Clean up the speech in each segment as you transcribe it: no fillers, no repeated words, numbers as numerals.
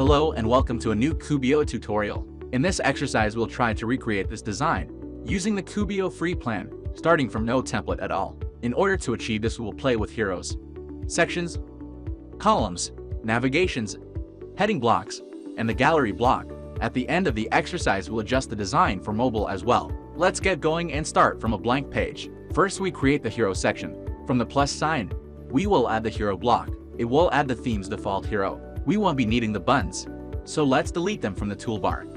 Hello and welcome to a new Kubio tutorial. In this exercise we'll try to recreate this design using the Kubio free plan, starting from no template at all. In order to achieve this we will play with heroes, sections, columns, navigations, heading blocks, and the gallery block. At the end of the exercise we'll adjust the design for mobile as well. Let's get going and start from a blank page. First we create the hero section. From the plus sign, we will add the hero block. It will add the theme's default hero. We won't be needing the buttons, so let's delete them from the toolbar.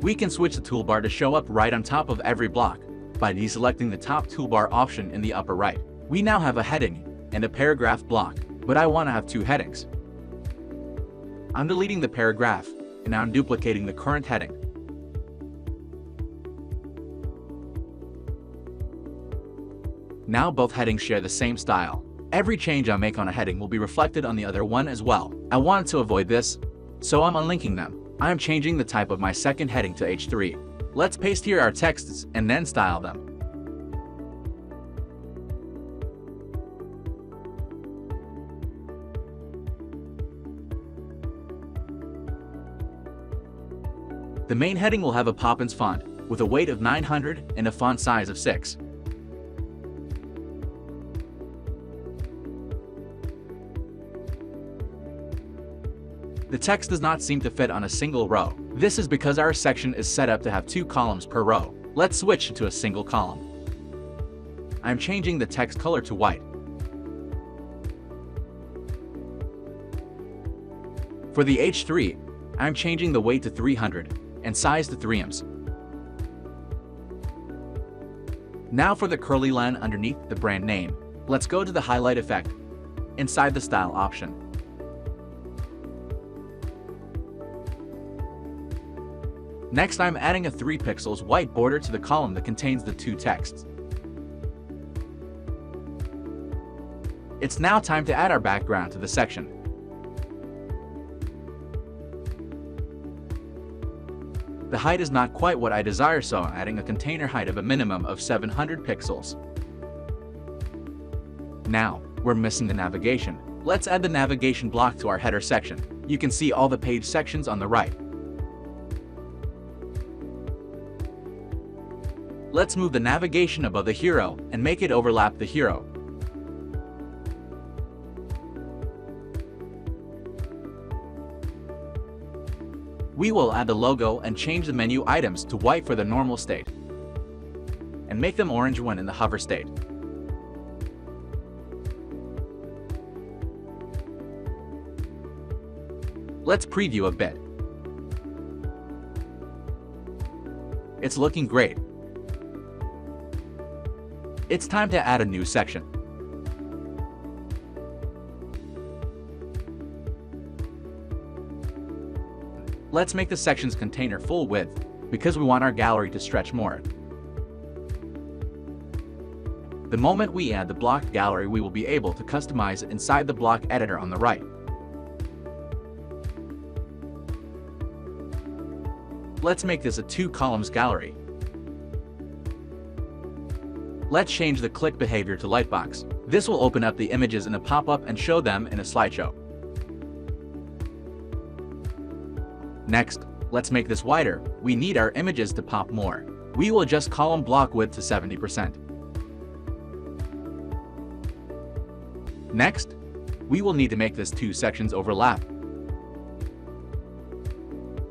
We can switch the toolbar to show up right on top of every block by deselecting the top toolbar option in the upper right. We now have a heading and a paragraph block, but I want to have two headings. I'm deleting the paragraph and I'm duplicating the current heading. Now both headings share the same style. Every change I make on a heading will be reflected on the other one as well. I wanted to avoid this, so I'm unlinking them. I am changing the type of my second heading to H3. Let's paste here our texts and then style them. The main heading will have a Poppins font with a weight of 900 and a font size of 6. The text does not seem to fit on a single row. This is because our section is set up to have 2 columns per row. Let's switch to a single column. I'm changing the text color to white. For the H3, I'm changing the weight to 300 and size to 3ms. Now for the curly line underneath the brand name. Let's go to the highlight effect inside the style option. Next, I'm adding a 3 pixels white border to the column that contains the 2 texts. It's now time to add our background to the section. The height is not quite what I desire, so I'm adding a container height of a minimum of 700 pixels. Now, we're missing the navigation. Let's add the navigation block to our header section. You can see all the page sections on the right. Let's move the navigation above the hero and make it overlap the hero. We will add the logo and change the menu items to white for the normal state, and make them orange when in the hover state. Let's preview a bit. It's looking great. It's time to add a new section. Let's make the section's container full width because we want our gallery to stretch more. The moment we add the block gallery, we will be able to customize it inside the block editor on the right. Let's make this a 2 columns gallery. Let's change the click behavior to lightbox. This will open up the images in a pop-up and show them in a slideshow. Next, let's make this wider. We need our images to pop more. We will adjust column block width to 70%. Next, we will need to make this 2 sections overlap.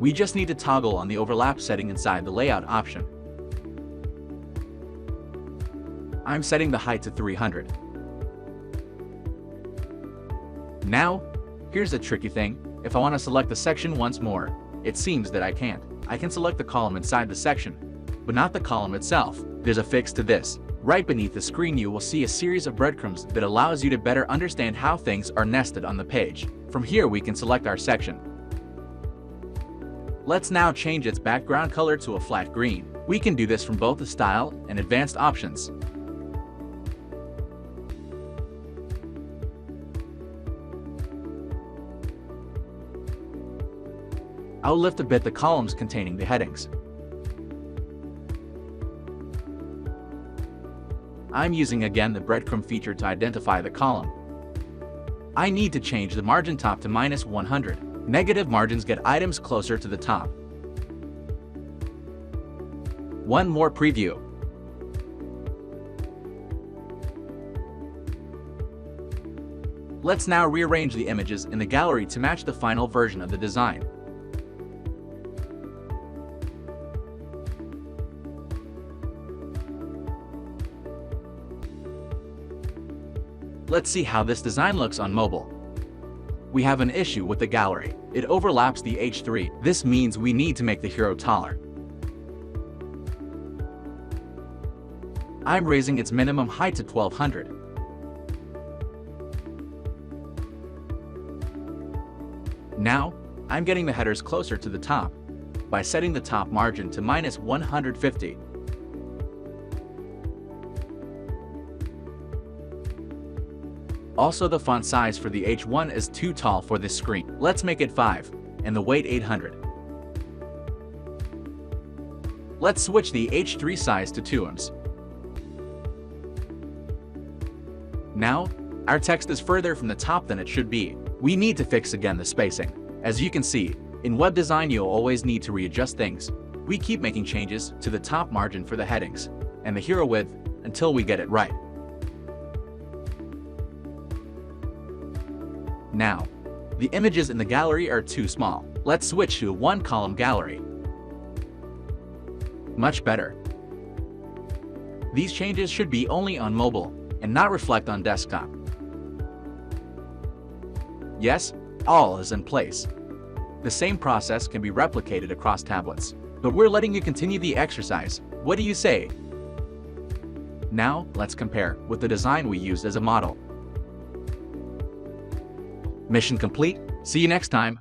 We just need to toggle on the overlap setting inside the layout option. I'm setting the height to 300. Now, here's the tricky thing. If I want to select the section once more, it seems that I can't. I can select the column inside the section, but not the column itself. There's a fix to this. Right beneath the screen you will see a series of breadcrumbs that allows you to better understand how things are nested on the page. From here we can select our section. Let's now change its background color to a flat green. We can do this from both the style and advanced options. I'll lift a bit the columns containing the headings. I'm using again the breadcrumb feature to identify the column. I need to change the margin top to -100. Negative margins get items closer to the top. One more preview. Let's now rearrange the images in the gallery to match the final version of the design. Let's see how this design looks on mobile. We have an issue with the gallery. It overlaps the H3. This means we need to make the hero taller. I'm raising its minimum height to 1200. Now, I'm getting the headers closer to the top by setting the top margin to -150. Also, the font size for the H1 is too tall for this screen. Let's make it 5, and the weight 800. Let's switch the H3 size to 2 ms. Now, our text is further from the top than it should be. We need to fix again the spacing. As you can see, in web design you'll always need to readjust things. We keep making changes to the top margin for the headings and the hero width until we get it right. Now, the images in the gallery are too small. Let's switch to a one-column gallery. Much better. These changes should be only on mobile and not reflect on desktop. Yes, all is in place. The same process can be replicated across tablets, but we're letting you continue the exercise. What do you say? Now, let's compare with the design we used as a model. Mission complete. See you next time.